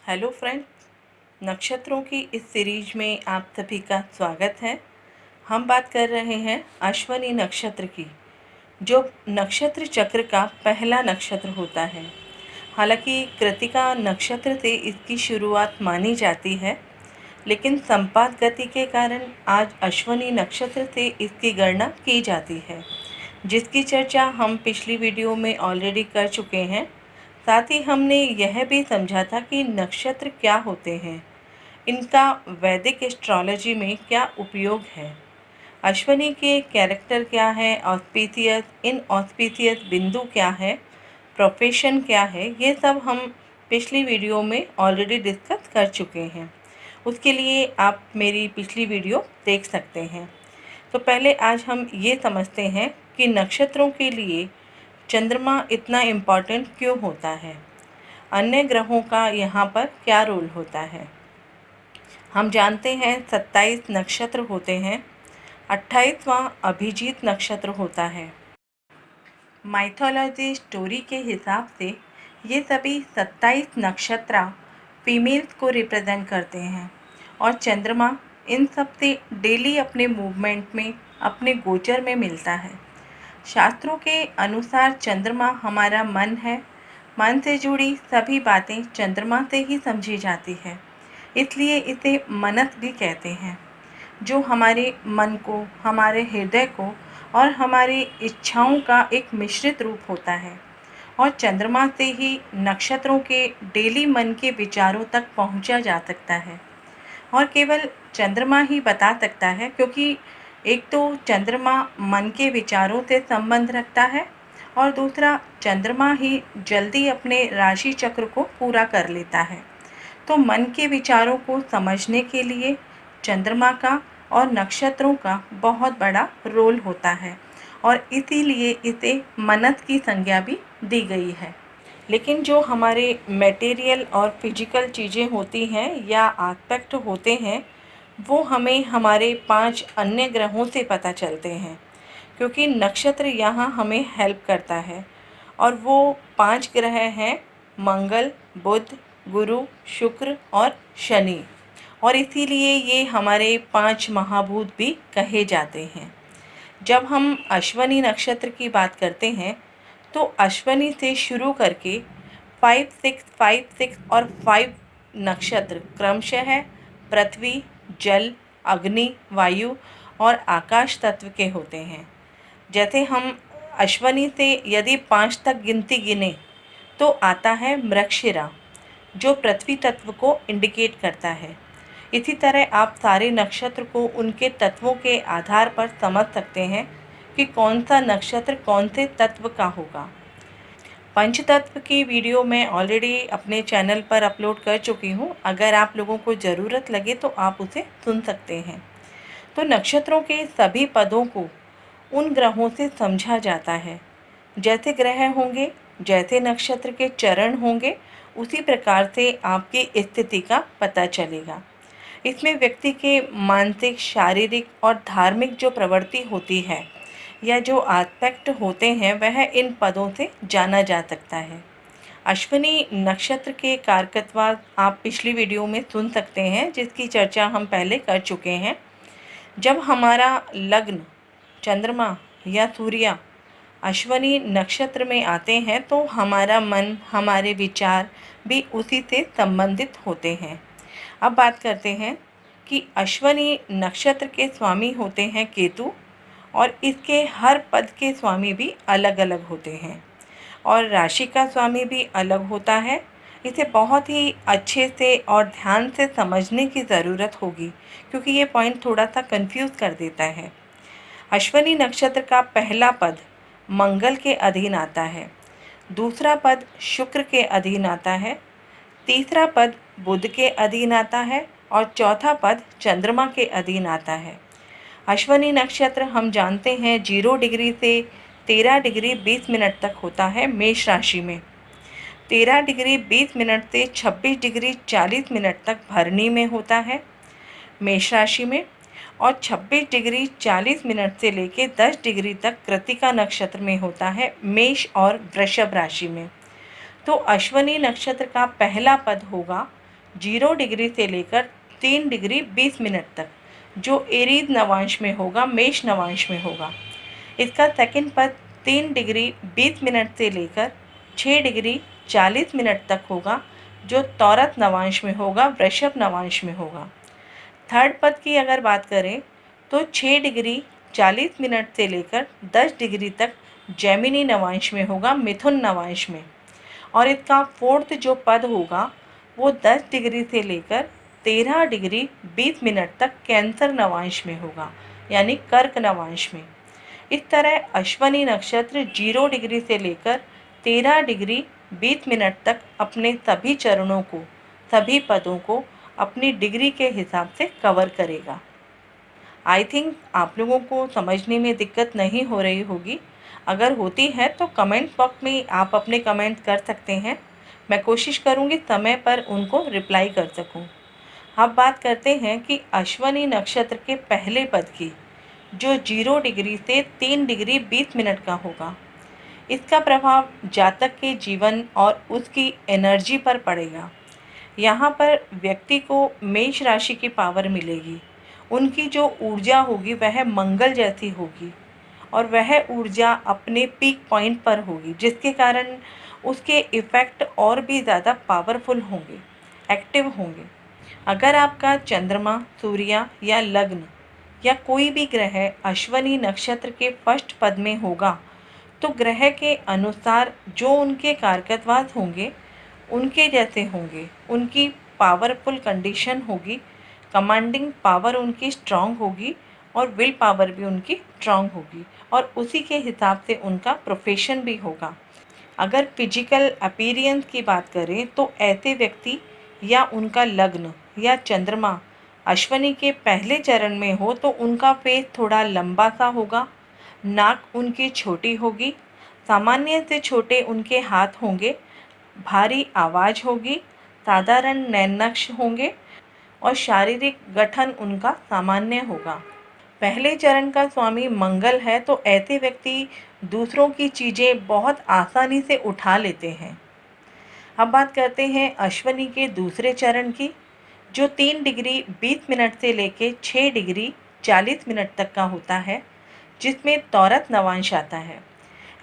Hello friends, नक्षत्रों की इस सीरीज में आप सभी का स्वागत है। हम बात कर रहे हैं अश्विनी नक्षत्र की, जो नक्षत्र चक्र का पहला नक्षत्र होता है। हालांकि कृत्तिका नक्षत्र से इसकी शुरुआत मानी जाती है, लेकिन संपात गति के कारण आज अश्विनी नक्षत्र से इसकी गणना की जाती है, जिसकी चर्चा हम पिछली वीडियो में ऑलरेडी कर चुके हैं। साथ ही हमने यह भी समझा था कि नक्षत्र क्या होते हैं, इनका वैदिक एस्ट्रोलॉजी में क्या उपयोग है, अश्विनी के कैरेक्टर क्या है, ऑस्पिशियस इन ऑस्पिशियस बिंदु क्या है, प्रोफेशन क्या है, ये सब हम पिछली वीडियो में ऑलरेडी डिस्कस कर चुके हैं। उसके लिए आप मेरी पिछली वीडियो देख सकते हैं। तो पहले आज हम ये समझते हैं कि नक्षत्रों के लिए चंद्रमा इतना इम्पॉर्टेंट क्यों होता है, अन्य ग्रहों का यहाँ पर क्या रोल होता है। हम जानते हैं 27 नक्षत्र होते हैं, 28वां अभिजीत नक्षत्र होता है। माइथोलॉजी स्टोरी के हिसाब से ये सभी 27 नक्षत्र फीमेल्स को रिप्रेजेंट करते हैं और चंद्रमा इन सब से डेली अपने मूवमेंट में, अपने गोचर में मिलता है। शास्त्रों के अनुसार चंद्रमा हमारा मन है। मन से जुड़ी सभी बातें चंद्रमा से ही समझी जाती है, इसलिए इसे मनस भी कहते हैं, जो हमारे मन को, हमारे हृदय को और हमारी इच्छाओं का एक मिश्रित रूप होता है। और चंद्रमा से ही नक्षत्रों के डेली मन के विचारों तक पहुंचा जा सकता है, और केवल चंद्रमा ही बता सकता है, क्योंकि एक तो चंद्रमा मन के विचारों से संबंध रखता है और दूसरा चंद्रमा ही जल्दी अपने राशि चक्र को पूरा कर लेता है। तो मन के विचारों को समझने के लिए चंद्रमा का और नक्षत्रों का बहुत बड़ा रोल होता है, और इसीलिए इसे मनस की संज्ञा भी दी गई है। लेकिन जो हमारे मटेरियल और फिजिकल चीज़ें होती हैं या एस्पेक्ट होते हैं, वो हमें हमारे 5 अन्य ग्रहों से पता चलते हैं, क्योंकि नक्षत्र यहाँ हमें हेल्प करता है। और वो 5 ग्रह हैं मंगल, बुध, गुरु, शुक्र और शनि, और इसीलिए ये हमारे 5 महाभूत भी कहे जाते हैं। जब हम अश्विनी नक्षत्र की बात करते हैं तो अश्विनी से शुरू करके 5, 6, 5, 6 और 5 नक्षत्र क्रमशः पृथ्वी, जल, अग्नि, वायु और आकाश तत्व के होते हैं। जैसे हम अश्विनी से यदि 5 तक गिनती गिने तो आता है मृगशिरा, जो पृथ्वी तत्व को इंडिकेट करता है। इसी तरह आप सारे नक्षत्र को उनके तत्वों के आधार पर समझ सकते हैं कि कौन सा नक्षत्र कौन से तत्व का होगा। पंचतत्व की वीडियो मैं ऑलरेडी अपने चैनल पर अपलोड कर चुकी हूँ। अगर आप लोगों को ज़रूरत लगे तो आप उसे सुन सकते हैं। तो नक्षत्रों के सभी पदों को उन ग्रहों से समझा जाता है। जैसे ग्रह होंगे, जैसे नक्षत्र के चरण होंगे, उसी प्रकार से आपकी स्थिति का पता चलेगा। इसमें व्यक्ति के मानसिक, शारीरिक और धार्मिक जो प्रवृत्ति होती है या जो एस्पेक्ट होते हैं, वह इन पदों से जाना जा सकता है। अश्विनी नक्षत्र के कारकत्वा आप पिछली वीडियो में सुन सकते हैं, जिसकी चर्चा हम पहले कर चुके हैं। जब हमारा लग्न चंद्रमा या सूर्य अश्विनी नक्षत्र में आते हैं तो हमारा मन, हमारे विचार भी उसी से संबंधित होते हैं। अब बात करते हैं कि अश्विनी नक्षत्र के स्वामी होते हैं केतु, और इसके हर पद के स्वामी भी अलग अलग होते हैं और राशि का स्वामी भी अलग होता है। इसे बहुत ही अच्छे से और ध्यान से समझने की ज़रूरत होगी, क्योंकि ये पॉइंट थोड़ा सा कंफ्यूज कर देता है। अश्विनी नक्षत्र का पहला पद मंगल के अधीन आता है, दूसरा पद शुक्र के अधीन आता है, तीसरा पद बुध के अधीन आता है और चौथा पद चंद्रमा के अधीन आता है। अश्विनी नक्षत्र हम जानते हैं 0 डिग्री से 13 डिग्री 20 मिनट तक होता है मेष राशि में, 13 डिग्री 20 मिनट से 26 डिग्री 40 मिनट तक भरणी में होता है मेष राशि में, और 26 डिग्री 40 मिनट से लेकर 10 डिग्री तक कृत्तिका नक्षत्र में होता है मेष और वृषभ राशि में। तो अश्विनी नक्षत्र का पहला पद होगा 0 डिग्री से लेकर 3 डिग्री 20 मिनट तक, जो एरीज नवांश में होगा, मेष नवांश में होगा। इसका सेकंड पद 3 डिग्री 20 मिनट से लेकर 6 डिग्री 40 मिनट तक होगा, जो तौरत नवांश में होगा, वृषभ नवांश में होगा। थर्ड पद की अगर बात करें तो 6 डिग्री 40 मिनट से लेकर 10 डिग्री तक जैमिनी नवांश में होगा, मिथुन नवांश में। और इसका फोर्थ जो पद होगा वो 10 डिग्री से लेकर 13 डिग्री 20 मिनट तक कैंसर नवांश में होगा, यानी कर्क नवांश में। इस तरह अश्वनी नक्षत्र 0 डिग्री से लेकर 13 डिग्री 20 मिनट तक अपने सभी चरणों को, सभी पदों को अपनी डिग्री के हिसाब से कवर करेगा। आई थिंक आप लोगों को समझने में दिक्कत नहीं हो रही होगी। अगर होती है तो कमेंट बॉक्स में आप अपने कमेंट कर सकते हैं। मैं कोशिश करूँगी समय पर उनको रिप्लाई कर सकूँ। अब बात करते हैं कि अश्वनी नक्षत्र के पहले पद की, जो 0 डिग्री से 3 डिग्री 20 मिनट का होगा। इसका प्रभाव जातक के जीवन और उसकी एनर्जी पर पड़ेगा। यहाँ पर व्यक्ति को मेष राशि की पावर मिलेगी। उनकी जो ऊर्जा होगी वह मंगल जैसी होगी और वह ऊर्जा अपने पीक पॉइंट पर होगी, जिसके कारण उसके इफ़ेक्ट और भी ज़्यादा पावरफुल होंगे, एक्टिव होंगे। अगर आपका चंद्रमा, सूर्य या लग्न या कोई भी ग्रह अश्वनी नक्षत्र के फर्स्ट पद में होगा तो ग्रह के अनुसार जो उनके कारकत्वास होंगे उनके जैसे होंगे। उनकी पावरफुल कंडीशन होगी, कमांडिंग पावर उनकी स्ट्रांग होगी और विल पावर भी उनकी स्ट्रांग होगी और उसी के हिसाब से उनका प्रोफेशन भी होगा। अगर फिजिकल अपीयरेंस की बात करें तो ऐसे व्यक्ति या उनका लग्न या चंद्रमा अश्वनी के पहले चरण में हो तो उनका फेस थोड़ा लंबा सा होगा, नाक उनकी छोटी होगी, सामान्य से छोटे उनके हाथ होंगे, भारी आवाज़ होगी, साधारण नैननक्श होंगे और शारीरिक गठन उनका सामान्य होगा। पहले चरण का स्वामी मंगल है तो ऐसे व्यक्ति दूसरों की चीज़ें बहुत आसानी से उठा लेते हैं। अब बात करते हैं अश्वनी के दूसरे चरण की, जो 3 डिग्री 20 मिनट से लेके 6 डिग्री 40 मिनट तक का होता है, जिसमें तौरत नवांश आता है।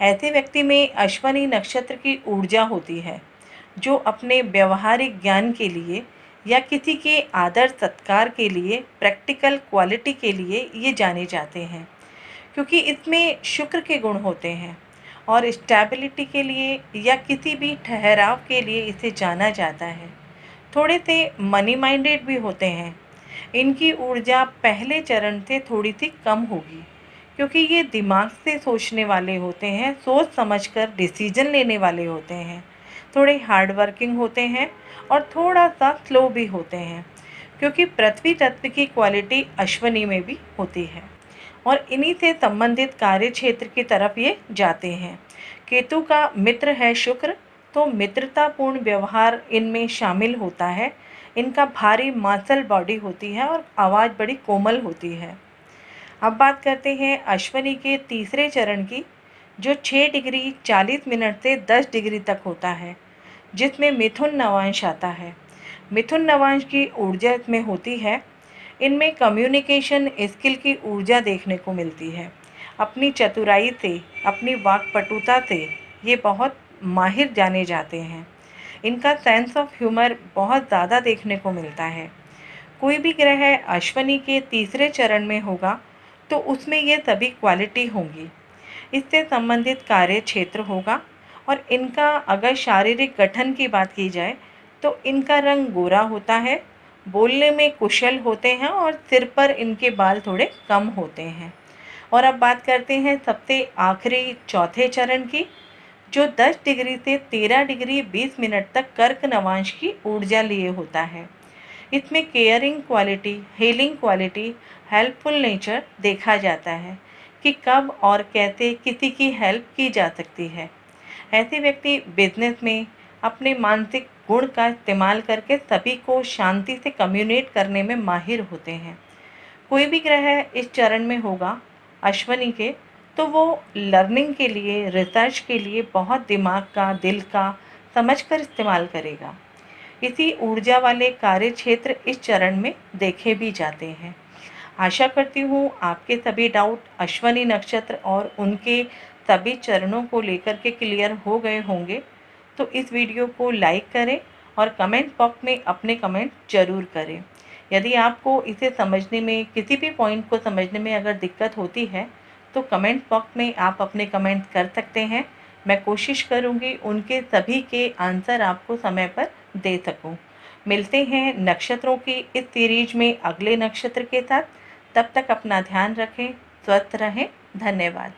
ऐसे व्यक्ति में अश्वनी नक्षत्र की ऊर्जा होती है, जो अपने व्यवहारिक ज्ञान के लिए या किसी के आदर सत्कार के लिए, प्रैक्टिकल क्वालिटी के लिए ये जाने जाते हैं, क्योंकि इसमें शुक्र के गुण होते हैं और स्टेबिलिटी के लिए या किसी भी ठहराव के लिए इसे जाना जाता है। थोड़े से मनी माइंडेड भी होते हैं। इनकी ऊर्जा पहले चरण से थोड़ी सी कम होगी, क्योंकि ये दिमाग से सोचने वाले होते हैं, सोच समझकर डिसीजन लेने वाले होते हैं, थोड़े हार्ड वर्किंग होते हैं और थोड़ा सा स्लो भी होते हैं, क्योंकि पृथ्वी तत्व की क्वालिटी अश्वनी में भी होती है और इन्हीं से संबंधित कार्य क्षेत्र की तरफ ये जाते हैं। केतु का मित्र है शुक्र, तो मित्रतापूर्ण व्यवहार इनमें शामिल होता है। इनका भारी मासल बॉडी होती है और आवाज़ बड़ी कोमल होती है। अब बात करते हैं अश्वनी के तीसरे चरण की, जो 6 डिग्री 40 मिनट से 10 डिग्री तक होता है, जिसमें मिथुन नवांश आता है। मिथुन नवांश की ऊर्जा इसमें होती है। इनमें कम्युनिकेशन स्किल की ऊर्जा देखने को मिलती है। अपनी चतुराई से, अपनी वाक्पटुता से ये बहुत माहिर जाने जाते हैं। इनका सेंस ऑफ ह्यूमर बहुत ज़्यादा देखने को मिलता है। कोई भी ग्रह अश्वनी के तीसरे चरण में होगा तो उसमें ये सभी क्वालिटी होंगी। इससे संबंधित कार्य क्षेत्र होगा और इनका अगर शारीरिक गठन की बात की जाए तो इनका रंग गोरा होता है, बोलने में कुशल होते हैं और सिर पर इनके बाल थोड़े कम होते हैं। और अब बात करते हैं सबसे आखिरी चौथे चरण की, जो 10 डिग्री से 13 डिग्री 20 मिनट तक कर्क नवांश की ऊर्जा लिए होता है। इसमें caring quality, healing quality, helpful nature देखा जाता है कि कब और कैसे किसी की हेल्प की जा सकती है। ऐसे व्यक्ति बिजनेस में अपने मानसिक गुण का इस्तेमाल करके सभी को शांति से कम्युनिकेट करने में माहिर होते हैं। कोई भी ग्रह इस चरण में होगा अश्वनी के, तो वो लर्निंग के लिए, रिसर्च के लिए बहुत दिमाग का, दिल का समझकर इस्तेमाल करेगा। किसी ऊर्जा वाले कार्य क्षेत्र इस चरण में देखे भी जाते हैं। आशा करती हूँ आपके सभी डाउट अश्विनी नक्षत्र और उनके सभी चरणों को लेकर के क्लियर हो गए होंगे। तो इस वीडियो को लाइक करें और कमेंट बॉक्स में अपने कमेंट ज़रूर करें। यदि आपको इसे समझने में, किसी भी पॉइंट को समझने में अगर दिक्कत होती है तो कमेंट बॉक्स में आप अपने कमेंट कर सकते हैं। मैं कोशिश करूँगी उनके सभी के आंसर आपको समय पर दे सकूँ। मिलते हैं नक्षत्रों की इस सीरीज में अगले नक्षत्र के साथ। तब तक अपना ध्यान रखें, स्वस्थ रहें। धन्यवाद।